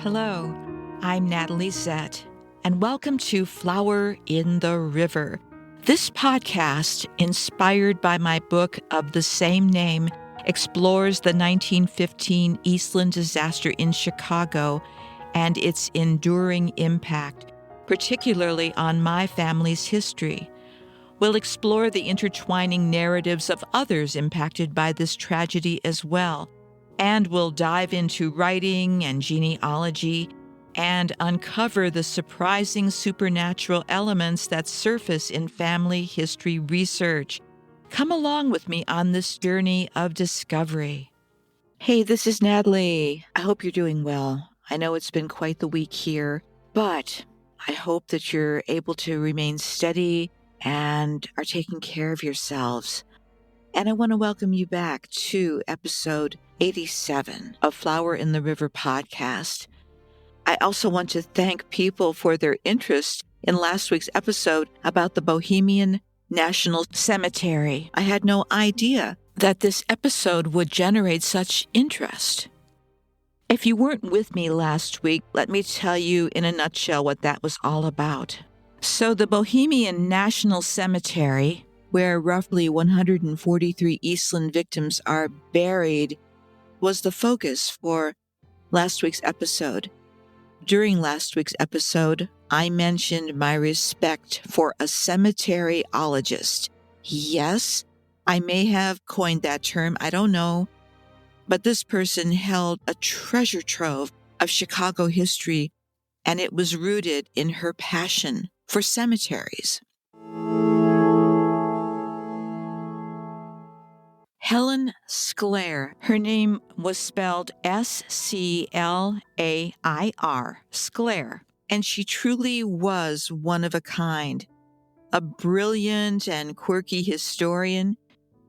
Hello, I'm Natalie Zett, and welcome to Flower in the River. This podcast, inspired by my book of the same name, explores the 1915 Eastland disaster in Chicago and its enduring impact, particularly on my family's history. We'll explore the intertwining narratives of others impacted by this tragedy as well, and we'll dive into writing and genealogy and uncover the surprising supernatural elements that surface in family history research. Come along with me on this journey of discovery. Hey, this is Natalie. I hope you're doing well. I know it's been quite the week here, but I hope that you're able to remain steady and are taking care of yourselves. And I want to welcome you back to episode 87 of Flower in the River podcast. I also want to thank people for their interest in last week's episode about the Bohemian National Cemetery. I had no idea that this episode would generate such interest. If you weren't with me last week, let me tell you in a nutshell what that was all about. So the Bohemian National Cemetery, where roughly 143 Eastland victims are buried, was the focus for last week's episode. During last week's episode, I mentioned my respect for a cemetery-ologist. Yes, I may have coined that term, I don't know, but this person held a treasure trove of Chicago history, and it was rooted in her passion for cemeteries. Helen Sclair. Her name was spelled S-C-L-A-I-R, Sclair, and she truly was one of a kind. A brilliant and quirky historian,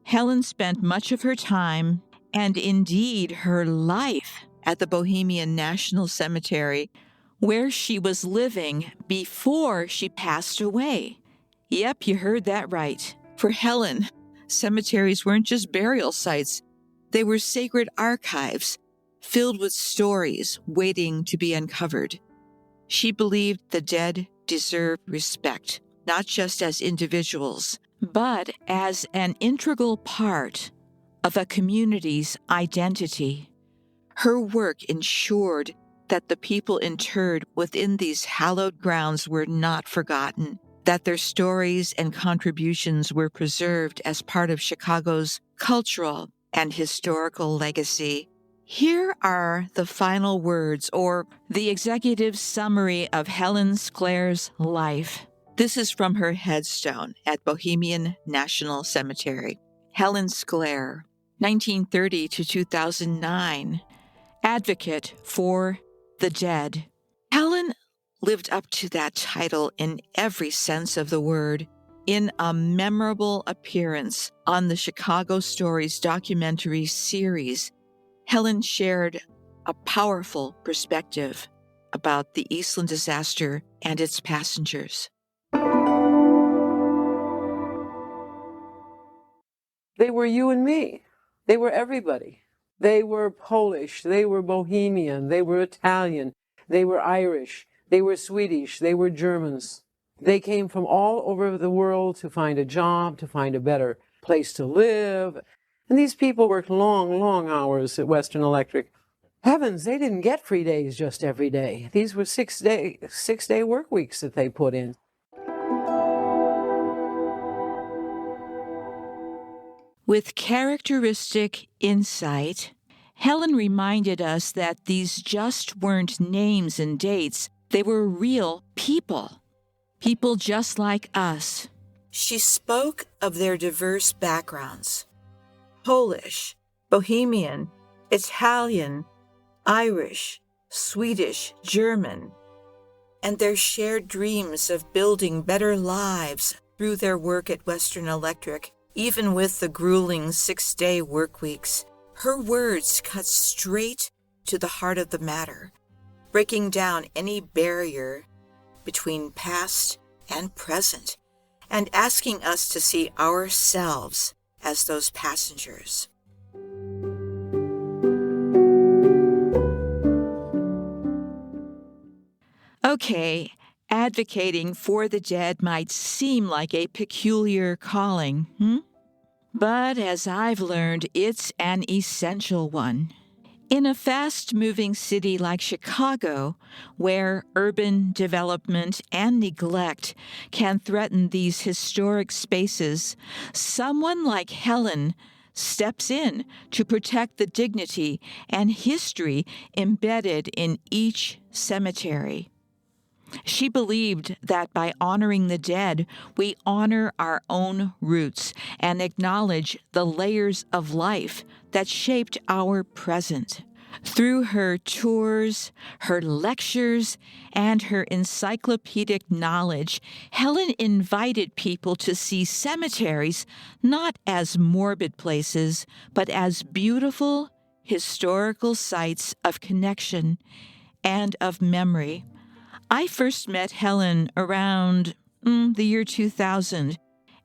Helen spent much of her time, and indeed her life, at the Bohemian National Cemetery, where she was living before she passed away. Yep, you heard that right. For Helen, cemeteries weren't just burial sites. They were sacred archives filled with stories waiting to be uncovered. She believed the dead deserved respect, not just as individuals, but as an integral part of a community's identity. Her work ensured that the people interred within these hallowed grounds were not forgotten, that their stories and contributions were preserved as part of Chicago's cultural and historical legacy. Here are the final words, or the executive summary of Helen Sclair's life. This is from her headstone at Bohemian National Cemetery. Helen Sclair, 1930 to 2009, advocate for the dead. Helen lived up to that title in every sense of the word. In a memorable appearance on the Chicago Stories documentary series, Helen shared a powerful perspective about the Eastland disaster and its passengers. They were you and me. They were everybody. They were Polish, they were Bohemian, they were Italian, they were Irish, they were Swedish, they were Germans. They came from all over the world to find a job, to find a better place to live. And these people worked long, long hours at Western Electric. Heavens, they didn't get free days just every day. These were six-day work weeks that they put in. With characteristic insight, Helen reminded us that these just weren't names and dates. They were real people just like us. She spoke of their diverse backgrounds: Polish, Bohemian, Italian, Irish, Swedish, German, and their shared dreams of building better lives through their work at Western Electric. Even with the grueling 6-day work weeks, her words cut straight to the heart of the matter, breaking down any barrier between past and present, and asking us to see ourselves as those passengers. Okay, advocating for the dead might seem like a peculiar calling, But as I've learned, it's an essential one. In a fast-moving city like Chicago, where urban development and neglect can threaten these historic spaces, someone like Helen steps in to protect the dignity and history embedded in each cemetery. She believed that by honoring the dead, we honor our own roots and acknowledge the layers of life that shaped our present. Through her tours, her lectures, and her encyclopedic knowledge, Helen invited people to see cemeteries not as morbid places, but as beautiful, historical sites of connection and of memory. I first met Helen around the year 2000,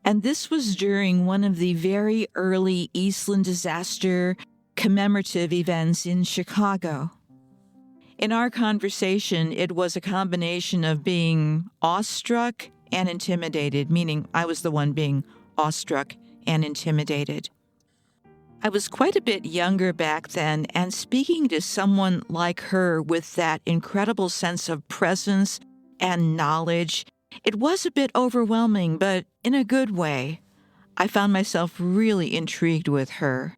and this was during one of the very early Eastland disaster commemorative events in Chicago. In our conversation, it was a combination of being awestruck and intimidated, meaning I was the one being awestruck and intimidated. I was quite a bit younger back then, and speaking to someone like her with that incredible sense of presence and knowledge, it was a bit overwhelming, but in a good way. I found myself really intrigued with her.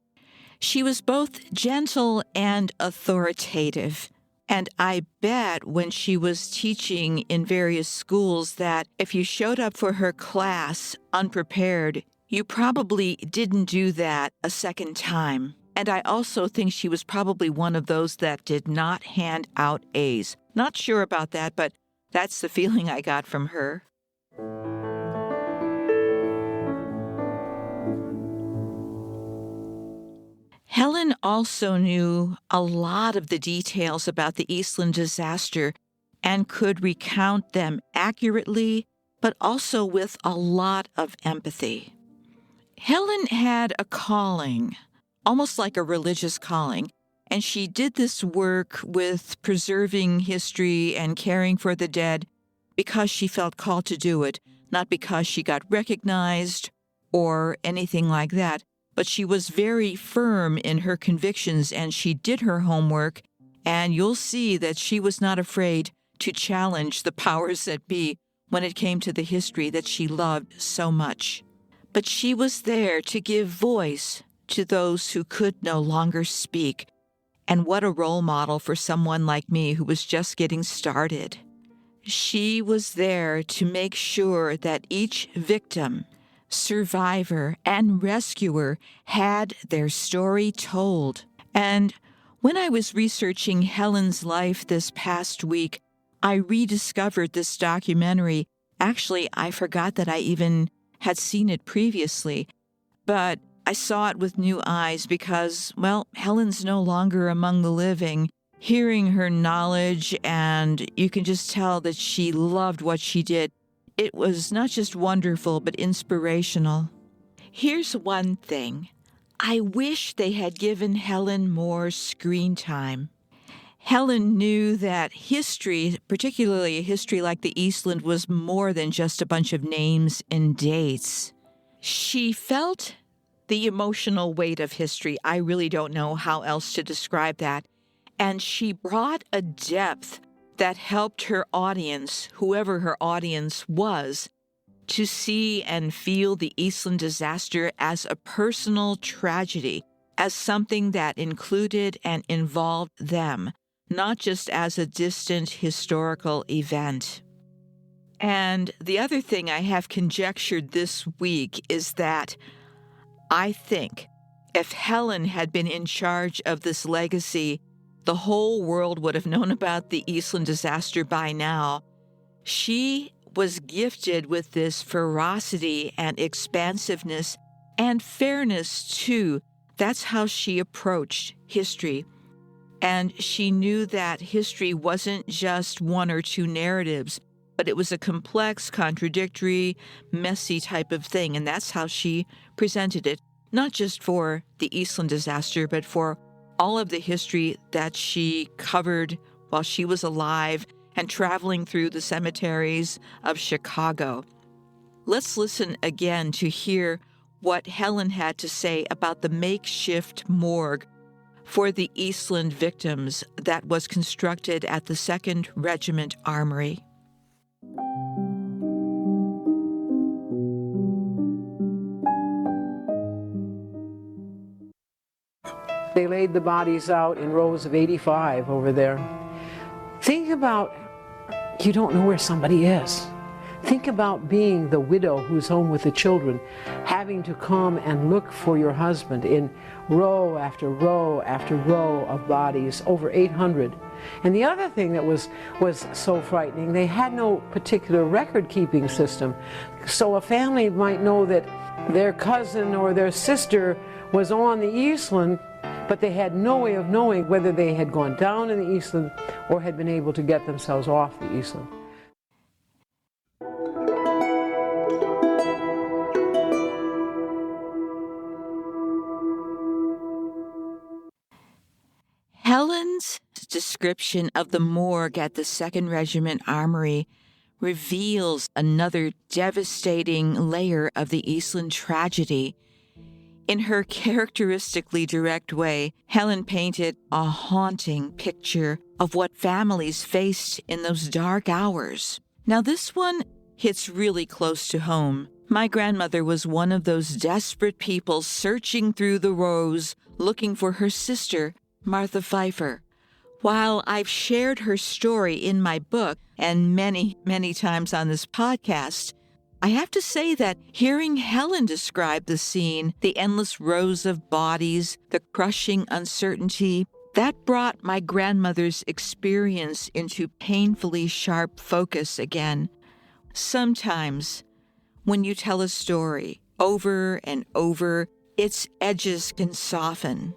She was both gentle and authoritative, and I bet when she was teaching in various schools that if you showed up for her class unprepared, you probably didn't do that a second time. And I also think she was probably one of those that did not hand out A's. Not sure about that, but that's the feeling I got from her. Helen also knew a lot of the details about the Eastland disaster and could recount them accurately, but also with a lot of empathy. Helen had a calling, almost like a religious calling, and she did this work with preserving history and caring for the dead because she felt called to do it, not because she got recognized or anything like that, but she was very firm in her convictions and she did her homework, and you'll see that she was not afraid to challenge the powers that be when it came to the history that she loved so much. But she was there to give voice to those who could no longer speak. And what a role model for someone like me who was just getting started. She was there to make sure that each victim, survivor, and rescuer had their story told. And when I was researching Helen's life this past week, I rediscovered this documentary. Actually, I forgot that I even had seen it previously, but I saw it with new eyes because, well, Helen's no longer among the living. Hearing her knowledge, and you can just tell that she loved what she did. It was not just wonderful, but inspirational. Here's one thing. I wish they had given Helen more screen time. Helen knew that history, particularly a history like the Eastland, was more than just a bunch of names and dates. She felt the emotional weight of history. I really don't know how else to describe that. And she brought a depth that helped her audience, whoever her audience was, to see and feel the Eastland disaster as a personal tragedy, as something that included and involved them, not just as a distant historical event. And the other thing I have conjectured this week is that I think if Helen had been in charge of this legacy, the whole world would have known about the Eastland disaster by now. She was gifted with this ferocity and expansiveness and fairness, too. That's how she approached history. And she knew that history wasn't just one or two narratives, but it was a complex, contradictory, messy type of thing. And that's how she presented it, not just for the Eastland disaster, but for all of the history that she covered while she was alive and traveling through the cemeteries of Chicago. Let's listen again to hear what Helen had to say about the makeshift morgue for the Eastland victims that was constructed at the 2nd Regiment Armory. They laid the bodies out in rows of 85 over there. Think about, you don't know where somebody is. Think about being the widow who's home with the children, having to come and look for your husband in row after row after row of bodies, over 800. And the other thing that was so frightening, they had no particular record-keeping system. So a family might know that their cousin or their sister was on the Eastland, but they had no way of knowing whether they had gone down in the Eastland or had been able to get themselves off the Eastland. Helen's description of the morgue at the 2nd Regiment Armory reveals another devastating layer of the Eastland tragedy. In her characteristically direct way, Helen painted a haunting picture of what families faced in those dark hours. Now, this one hits really close to home. My grandmother was one of those desperate people searching through the rows looking for her sister, Martha Pfeiffer. While I've shared her story in my book and many, many times on this podcast, I have to say that hearing Helen describe the scene, the endless rows of bodies, the crushing uncertainty, that brought my grandmother's experience into painfully sharp focus again. Sometimes, when you tell a story over and over, its edges can soften.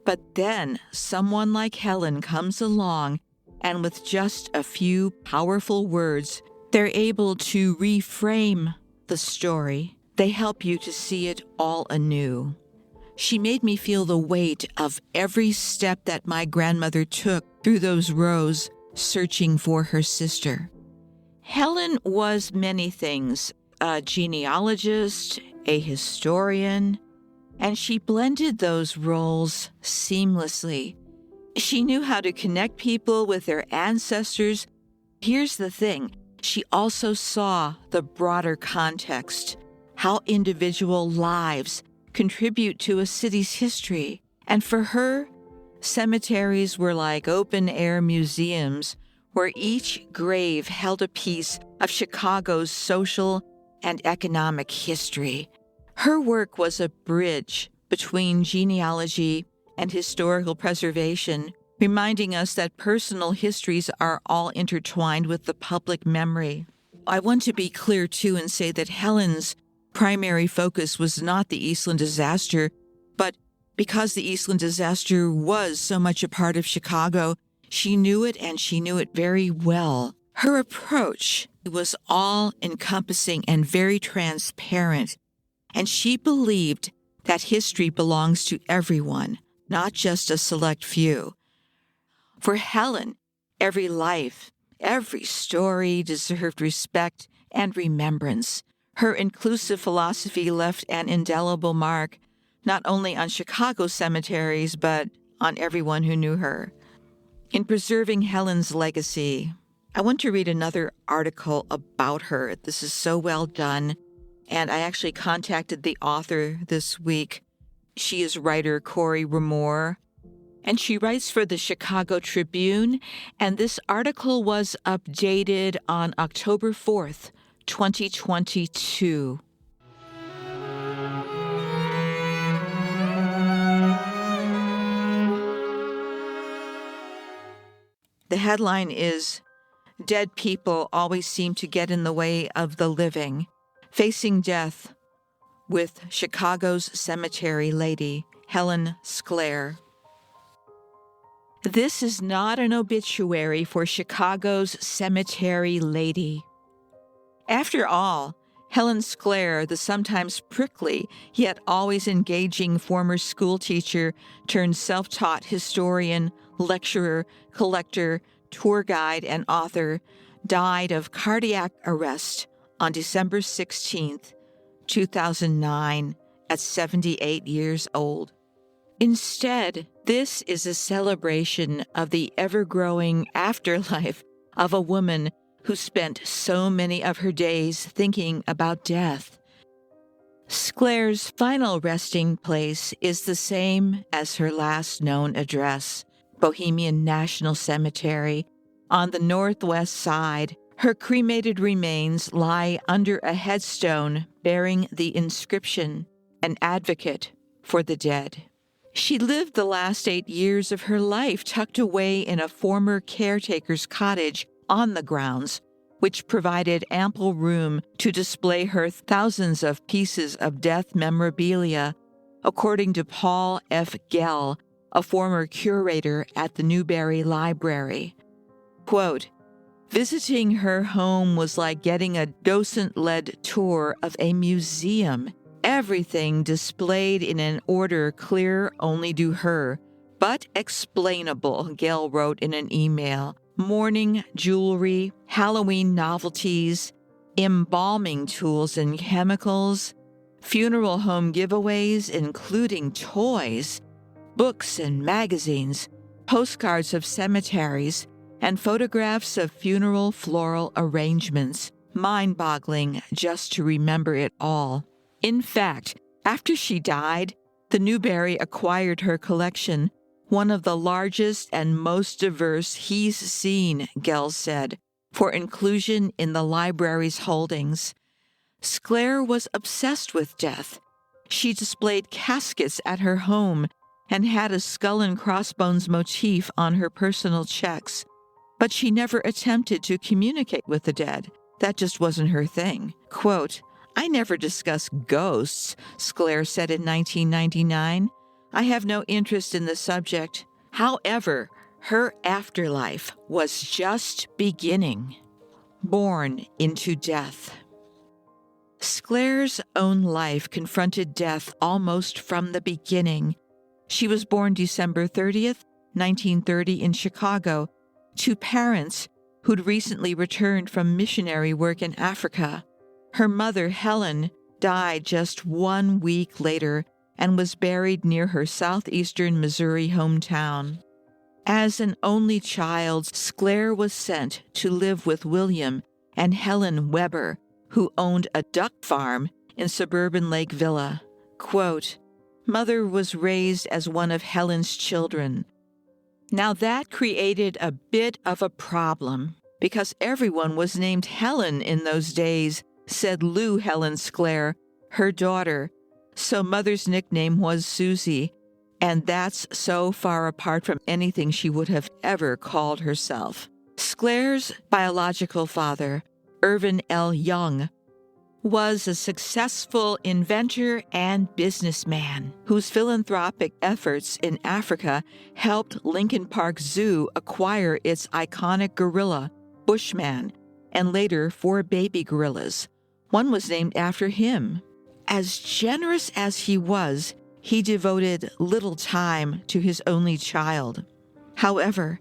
But then someone like Helen comes along, and with just a few powerful words, they're able to reframe the story. They help you to see it all anew. She made me feel the weight of every step that my grandmother took through those rows, searching for her sister. Helen was many things, a genealogist, a historian, and she blended those roles seamlessly. She knew how to connect people with their ancestors. Here's the thing. She also saw the broader context, how individual lives contribute to a city's history. And for her, cemeteries were like open-air museums where each grave held a piece of Chicago's social and economic history. Her work was a bridge between genealogy and historical preservation, reminding us that personal histories are all intertwined with the public memory. I want to be clear, too, and say that Helen's primary focus was not the Eastland disaster, but because the Eastland disaster was so much a part of Chicago, she knew it, and she knew it very well. Her approach was all-encompassing and very transparent, and she believed that history belongs to everyone, not just a select few. For Helen, every life, every story deserved respect and remembrance. Her inclusive philosophy left an indelible mark, not only on Chicago cemeteries, but on everyone who knew her. In preserving Helen's legacy, I want to read another article about her. This is so well done, and I actually contacted the author this week. She is writer Corey Ramore, and she writes for the Chicago Tribune, and this article was updated on October 4th, 2022. The headline is, "Dead people always seem to get in the way of the living. Facing death with Chicago's cemetery lady, Helen Sclair." This is not an obituary for Chicago's cemetery lady. After all, Helen Sclair, the sometimes prickly yet always engaging former schoolteacher turned self-taught historian, lecturer, collector, tour guide and author, died of cardiac arrest on December 16, 2009, at 78 years old. Instead, this is a celebration of the ever-growing afterlife of a woman who spent so many of her days thinking about death. Sclair's final resting place is the same as her last known address, Bohemian National Cemetery, on the northwest side. Her cremated remains lie under a headstone bearing the inscription, "An Advocate for the Dead." She lived the last 8 years of her life tucked away in a former caretaker's cottage on the grounds, which provided ample room to display her thousands of pieces of death memorabilia, according to Paul F. Gell, a former curator at the Newberry Library. Quote, "Visiting her home was like getting a docent-led tour of a museum. Everything displayed in an order clear only to her, but explainable," Gell wrote in an email. Mourning jewelry, Halloween novelties, embalming tools and chemicals, funeral home giveaways including toys, books and magazines, postcards of cemeteries, and photographs of funeral floral arrangements. Mind-boggling just to remember it all. In fact, after she died, the Newberry acquired her collection, one of the largest and most diverse he's seen, Gell said, for inclusion in the library's holdings. Sclair was obsessed with death. She displayed caskets at her home and had a skull and crossbones motif on her personal checks. But she never attempted to communicate with the dead. That just wasn't her thing. Quote, "I never discuss ghosts," Sclair said in 1999. "I have no interest in the subject." However, her afterlife was just beginning. Born into death. Sclair's own life confronted death almost from the beginning. She was born December 30th, 1930 in Chicago, to parents who'd recently returned from missionary work in Africa. Her mother, Helen, died just 1 week later and was buried near her southeastern Missouri hometown. As an only child, Sclair was sent to live with William and Helen Weber, who owned a duck farm in suburban Lake Villa. Quote, "Mother was raised as one of Helen's children." Now that created a bit of a problem, because everyone was named Helen in those days, said Helen Sclair, her daughter, so Mother's nickname was Susie, and that's so far apart from anything she would have ever called herself. Sclair's biological father, Irvin L. Young, was a successful inventor and businessman whose philanthropic efforts in Africa helped Lincoln Park Zoo acquire its iconic gorilla, Bushman, and later 4 baby gorillas. One was named after him. As generous as he was, he devoted little time to his only child. However,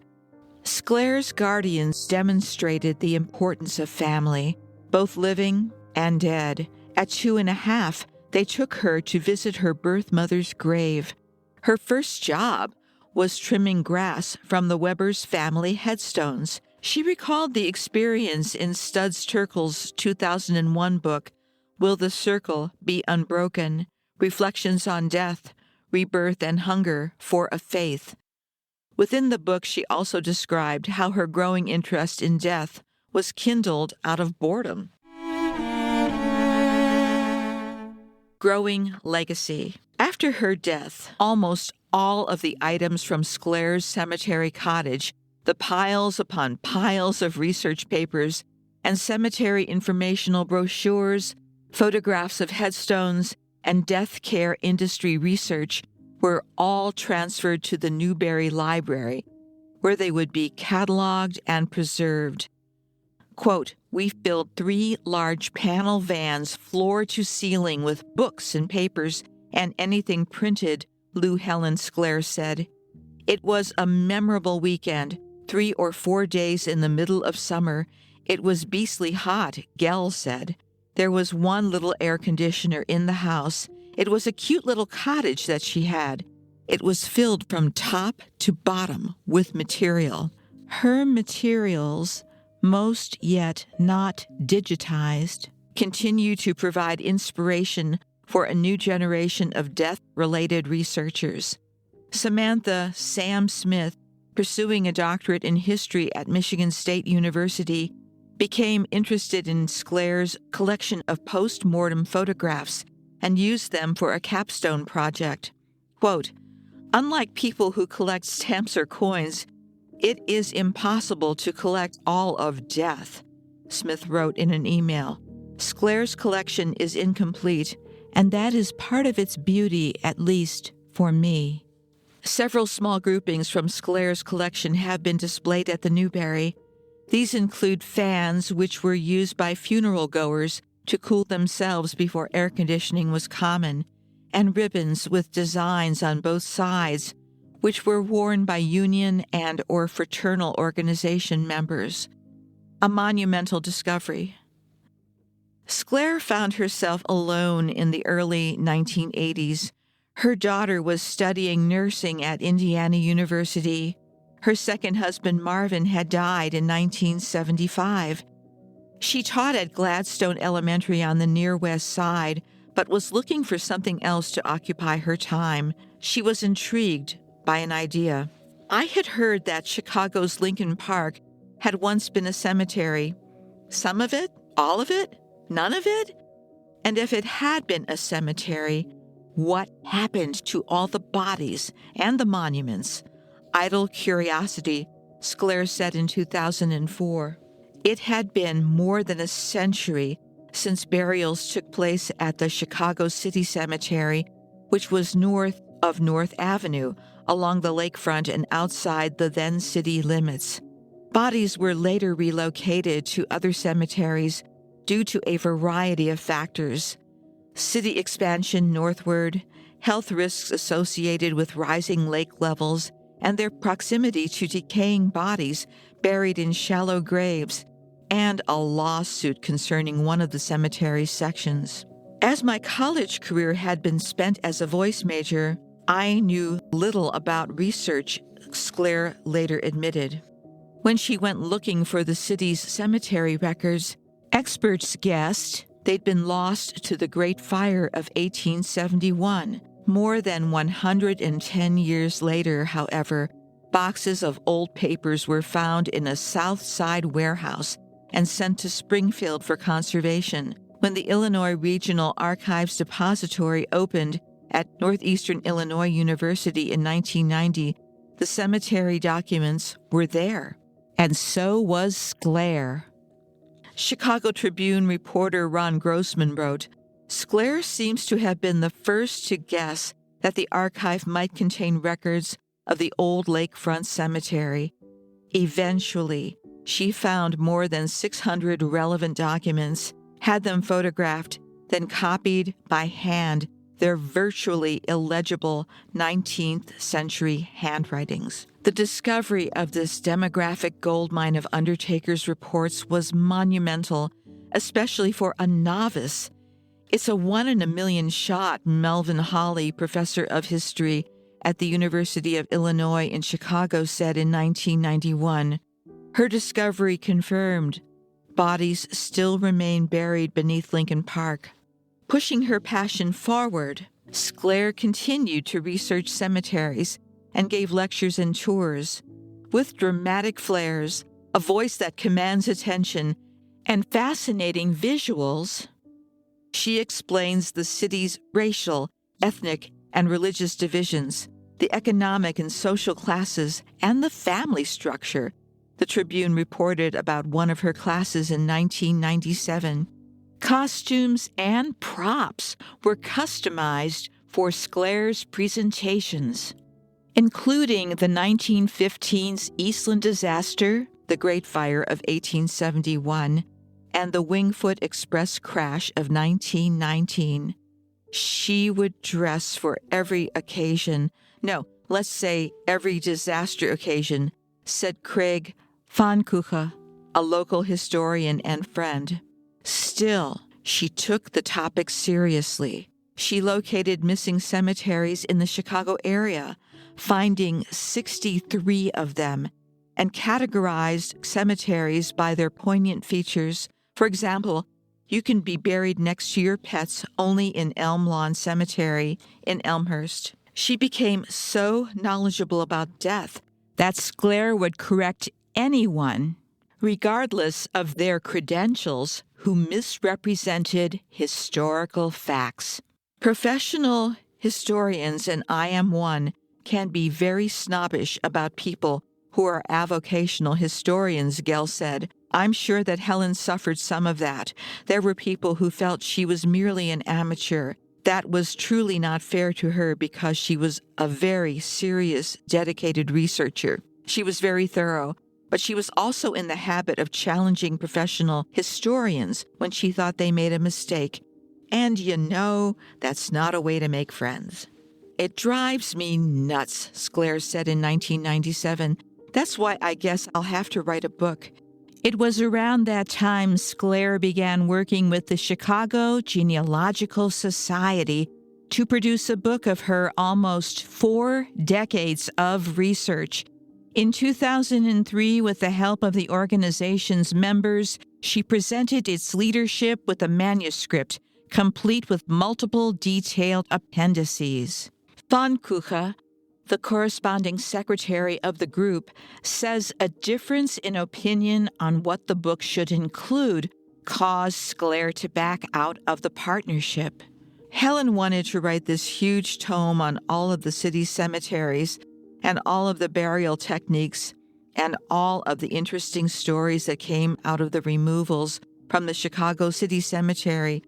Sclair's guardians demonstrated the importance of family, both living and dead. At 2.5, they took her to visit her birth mother's grave. Her first job was trimming grass from the Weber's family headstones. She recalled the experience in Studs Terkel's 2001 book, Will the Circle Be Unbroken? Reflections on Death, Rebirth, and Hunger for a Faith. Within the book, she also described how her growing interest in death was kindled out of boredom. Growing legacy. After her death, almost all of the items from Sclair's cemetery cottage, the piles upon piles of research papers and cemetery informational brochures, photographs of headstones, and death care industry research were all transferred to the Newberry Library, where they would be cataloged and preserved. Quote, "We filled 3 large panel vans floor to ceiling with books and papers and anything printed," Helen Sclair said. "It was a memorable weekend, 3 or 4 days in the middle of summer. It was beastly hot, Gell said. There was one little air conditioner in the house. It was a cute little cottage that she had. It was filled from top to bottom with material. Her materials, most yet not digitized, continue to provide inspiration for a new generation of death-related researchers. Samantha Sam Smith, pursuing a doctorate in history at Michigan State University, became interested in Sclair's collection of post-mortem photographs and used them for a capstone project. Quote, "Unlike people who collect stamps or coins, it is impossible to collect all of death," Smith wrote in an email. "Sclair's collection is incomplete, and that is part of its beauty, at least for me." Several small groupings from Sclair's collection have been displayed at the Newberry. These include fans, which were used by funeral goers to cool themselves before air conditioning was common, and ribbons with designs on both sides, which were worn by union and or fraternal organization members. A monumental discovery. Sclair found herself alone in the early 1980s. Her daughter was studying nursing at Indiana University. Her second husband, Marvin, had died in 1975. She taught at Gladstone Elementary on the Near West Side, but was looking for something else to occupy her time. She was intrigued by an idea. I had heard that Chicago's Lincoln Park had once been a cemetery. Some of it? All of it? None of it? And if it had been a cemetery, what happened to all the bodies and the monuments? Idle curiosity, Sclair said in 2004. It had been more than a century since burials took place at the Chicago City Cemetery, which was north of North Avenue, along the lakefront and outside the then city limits. Bodies were later relocated to other cemeteries due to a variety of factors: city expansion northward, health risks associated with rising lake levels, and their proximity to decaying bodies buried in shallow graves, and a lawsuit concerning one of the cemetery's sections. As my college career had been spent as a voice major, I knew little about research, Sclair later admitted. When she went looking for the city's cemetery records, experts guessed they'd been lost to the Great Fire of 1871. More than 110 years later, however, boxes of old papers were found in a South Side warehouse and sent to Springfield for conservation. When the Illinois Regional Archives Depository opened at Northeastern Illinois University in 1990, the cemetery documents were there. And so was Sclair. Chicago Tribune reporter Ron Grossman wrote, "Sclair seems to have been the first to guess that the archive might contain records of the old lakefront cemetery. Eventually, she found more than 600 relevant documents, had them photographed, then copied by hand their virtually illegible 19th century handwritings. The discovery of this demographic goldmine of undertakers' reports was monumental, especially for a novice. It's a 1 in a million shot, Melvin Hawley, professor of history at the University of Illinois in Chicago, said in 1991. Her discovery confirmed bodies still remain buried beneath Lincoln Park. Pushing her passion forward, Sclair continued to research cemeteries and gave lectures and tours. With dramatic flares, a voice that commands attention, and fascinating visuals, she explains the city's racial, ethnic, and religious divisions, the economic and social classes, and the family structure. The Tribune reported about one of her classes in 1997. Costumes and props were customized for Sclair's presentations, including the 1915's Eastland disaster, the Great Fire of 1871, and the Wingfoot Express crash of 1919. She would dress for every occasion, no, let's say every disaster occasion, said Craig Pfannkuchen, a local historian and friend. Still, she took the topic seriously. She located missing cemeteries in the Chicago area, finding 63 of them, and categorized cemeteries by their poignant features. For example, you can be buried next to your pets only in Elm Lawn Cemetery in Elmhurst. She became so knowledgeable about death that Sclair would correct anyone, regardless of their credentials, who misrepresented historical facts. Professional historians, and I am one, can be very snobbish about people who are avocational historians, Gell said. I'm sure that Helen suffered some of that. There were people who felt she was merely an amateur. That was truly not fair to her because she was a very serious, dedicated researcher. She was very thorough, but she was also in the habit of challenging professional historians when she thought they made a mistake. And that's not a way to make friends. It drives me nuts, Sclair said in 1997. That's why I guess I'll have to write a book. It was around that time Sclair began working with the Chicago Genealogical Society to produce a book of her almost 4 decades of research. In 2003, with the help of the organization's members, she presented its leadership with a manuscript, complete with multiple detailed appendices. Pfannkuchen, the corresponding secretary of the group, says a difference in opinion on what the book should include caused Sclair to back out of the partnership. Helen wanted to write this huge tome on all of the city's cemeteries and all of the burial techniques and all of the interesting stories that came out of the removals from the Chicago City Cemetery.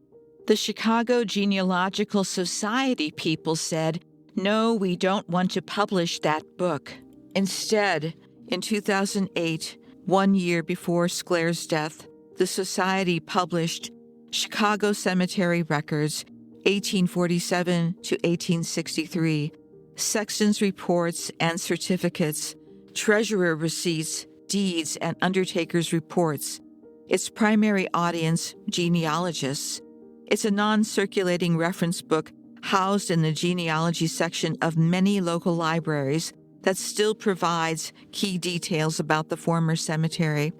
The Chicago Genealogical Society people said, "No, we don't want to publish that book." Instead, in 2008, 1 year before Sclair's death, the Society published Chicago Cemetery Records, 1847 to 1863, sexton's reports and certificates, treasurer receipts, deeds, and undertaker's reports. Its primary audience, genealogists. It's a non-circulating reference book housed in the genealogy section of many local libraries that still provides key details about the former cemetery.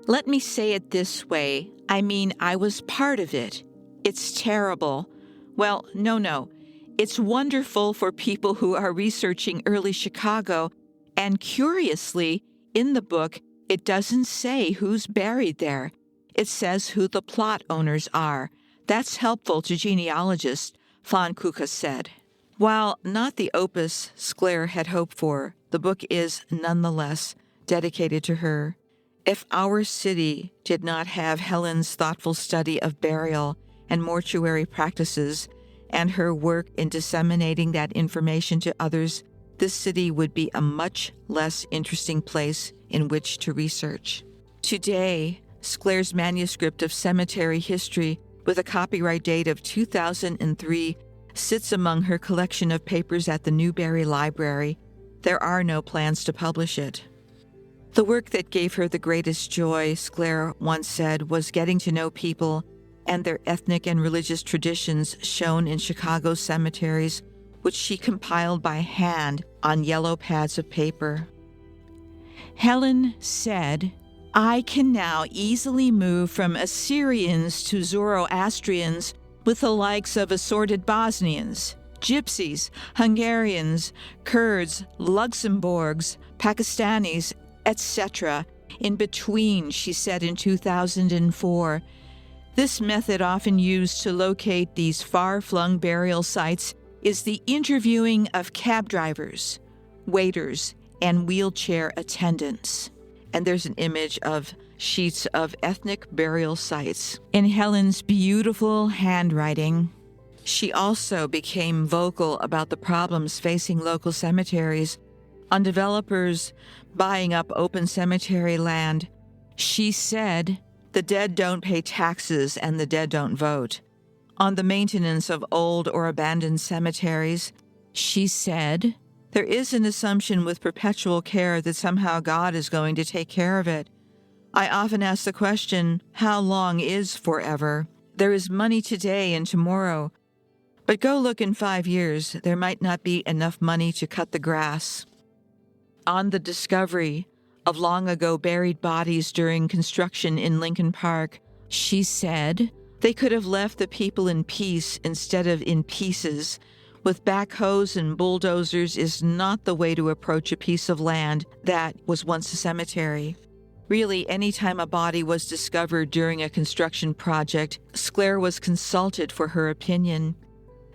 Let me say it this way. I was part of it. It's terrible. Well, no. It's wonderful for people who are researching early Chicago, and curiously, in the book, it doesn't say who's buried there. It says who the plot owners are. That's helpful to genealogists, Pfannkuchen said. While not the opus Sclair had hoped for, the book is nonetheless dedicated to her. If our city did not have Helen's thoughtful study of burial and mortuary practices and her work in disseminating that information to others, this city would be a much less interesting place in which to research. Today, Sclair's manuscript of cemetery history, with a copyright date of 2003, sits among her collection of papers at the Newberry Library. There are no plans to publish it. The work that gave her the greatest joy, Sclair once said, was getting to know people and their ethnic and religious traditions shown in Chicago's cemeteries, which she compiled by hand on yellow pads of paper. Helen said, "I can now easily move from Assyrians to Zoroastrians with the likes of assorted Bosnians, Gypsies, Hungarians, Kurds, Luxembourgs, Pakistanis, etc. in between," she said in 2004. This method, often used to locate these far-flung burial sites, is the interviewing of cab drivers, waiters, and wheelchair attendants. And there's an image of sheets of ethnic burial sites in Helen's beautiful handwriting. She also became vocal about the problems facing local cemeteries, on developers buying up open cemetery land. She said, "The dead don't pay taxes and the dead don't vote." On the maintenance of old or abandoned cemeteries, she said, There is an assumption with perpetual care that somehow God is going to take care of it. I often ask the question, how long is forever? There is money today and tomorrow, but go look in 5 years, there might not be enough money to cut the grass. On the discovery of long ago buried bodies during construction in Lincoln Park, she said, they could have left the people in peace instead of in pieces. With backhoes and bulldozers is not the way to approach a piece of land that was once a cemetery. Really, any time a body was discovered during a construction project, Sclair was consulted for her opinion.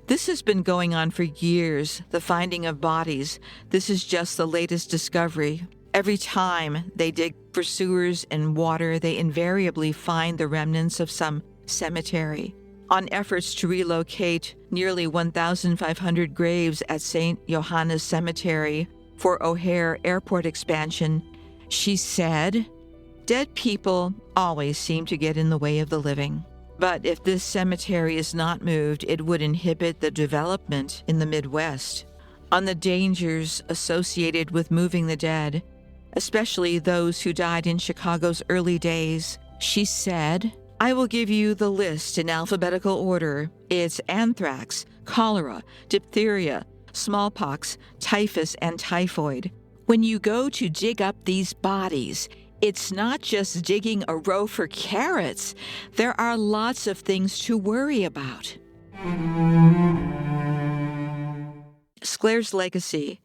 This has been going on for years, the finding of bodies. This is just the latest discovery. Every time they dig for sewers and water, they invariably find the remnants of some cemetery. On efforts to relocate nearly 1,500 graves at St. Johannes Cemetery for O'Hare Airport expansion, she said, dead people always seem to get in the way of the living. But if this cemetery is not moved, it would inhibit the development in the Midwest. On the dangers associated with moving the dead, especially those who died in Chicago's early days, she said, I will give you the list in alphabetical order. It's anthrax, cholera, diphtheria, smallpox, typhus, and typhoid. When you go to dig up these bodies, it's not just digging a row for carrots. There are lots of things to worry about. Sclair's legacy,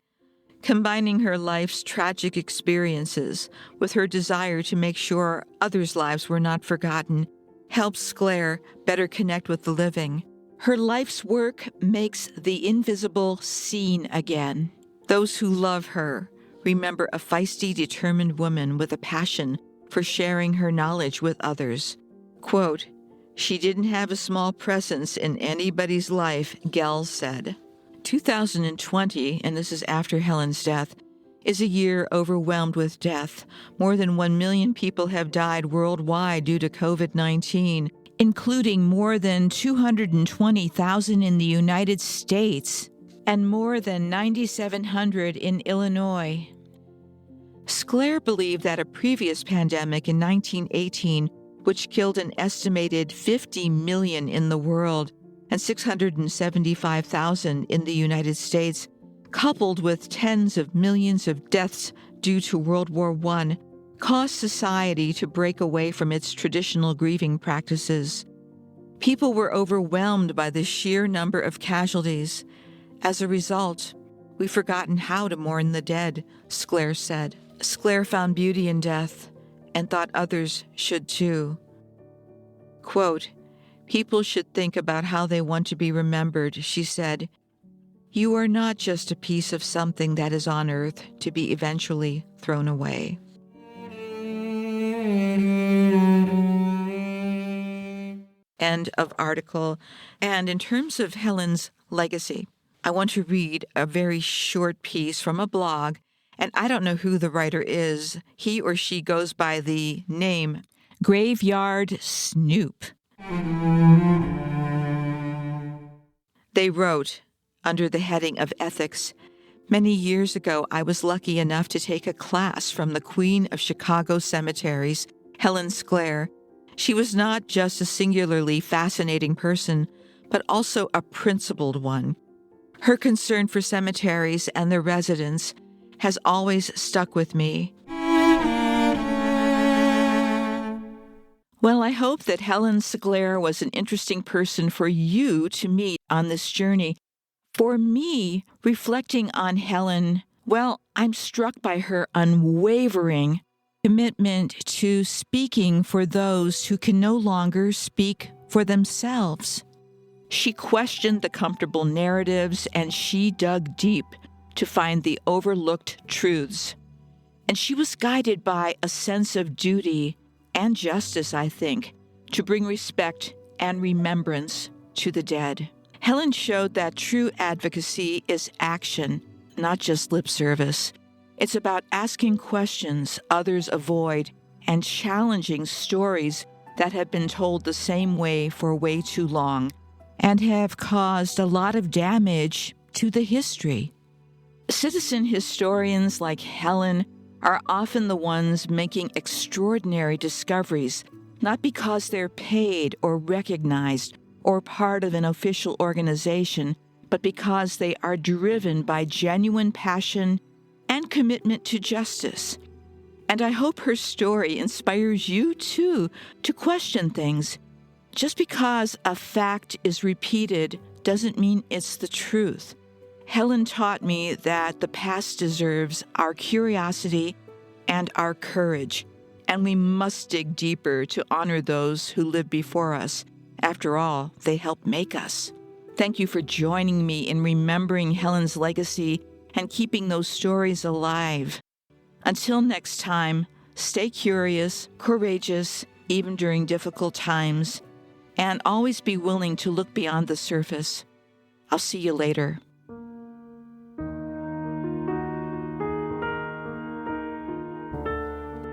combining her life's tragic experiences with her desire to make sure others' lives were not forgotten, helps Sclair better connect with the living. Her life's work makes the invisible seen again. Those who love her remember a feisty, determined woman with a passion for sharing her knowledge with others. Quote, she didn't have a small presence in anybody's life, Gell said. 2020, and this is after Helen's death, is a year overwhelmed with death. More than 1 million people have died worldwide due to COVID-19, including more than 220,000 in the United States and more than 9,700 in Illinois. Sclair believed that a previous pandemic in 1918, which killed an estimated 50 million in the world and 675,000 in the United States, coupled with tens of millions of deaths due to World War I, caused society to break away from its traditional grieving practices. People were overwhelmed by the sheer number of casualties. As a result, we've forgotten how to mourn the dead, Sclair said. Sclair found beauty in death and thought others should too. Quote, people should think about how they want to be remembered, she said. You are not just a piece of something that is on earth to be eventually thrown away. End of article. And in terms of Helen's legacy, I want to read a very short piece from a blog, and I don't know who the writer is. He or she goes by the name Graveyard Snoop. They wrote, under the heading of ethics, many years ago I was lucky enough to take a class from the Queen of Chicago Cemeteries, Helen Sclair. She was not just a singularly fascinating person, but also a principled one. Her concern for cemeteries and their residents has always stuck with me. Well, I hope that Helen Sclair was an interesting person for you to meet on this journey. For me, reflecting on Helen, well, I'm struck by her unwavering commitment to speaking for those who can no longer speak for themselves. She questioned the comfortable narratives, and she dug deep to find the overlooked truths. And she was guided by a sense of duty and justice, I think, to bring respect and remembrance to the dead. Helen showed that true advocacy is action, not just lip service. It's about asking questions others avoid and challenging stories that have been told the same way for way too long and have caused a lot of damage to the history. Citizen historians like Helen are often the ones making extraordinary discoveries, not because they're paid or recognized or part of an official organization, but because they are driven by genuine passion and commitment to justice. And I hope her story inspires you, too, to question things. Just because a fact is repeated doesn't mean it's the truth. Helen taught me that the past deserves our curiosity and our courage, and we must dig deeper to honor those who lived before us. After all, they helped make us. Thank you for joining me in remembering Helen's legacy and keeping those stories alive. Until next time, stay curious, courageous, even during difficult times, and always be willing to look beyond the surface. I'll see you later.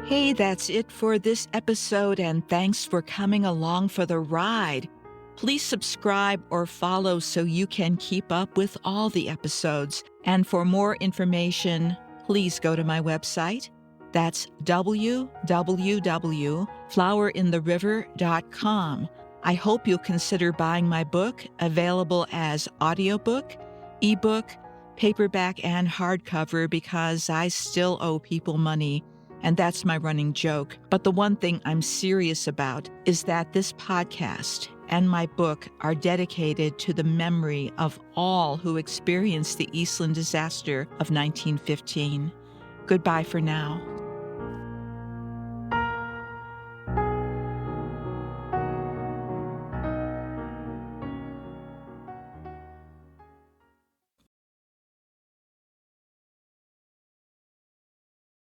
Hey, that's it for this episode, and thanks for coming along for the ride. Please subscribe or follow so you can keep up with all the episodes. And for more information, please go to my website. That's www.flowerintheriver.com. I hope you'll consider buying my book, available as audiobook, ebook, paperback, and hardcover, because I still owe people money. And that's my running joke. But the one thing I'm serious about is that this podcast and my book are dedicated to the memory of all who experienced the Eastland disaster of 1915. Goodbye for now.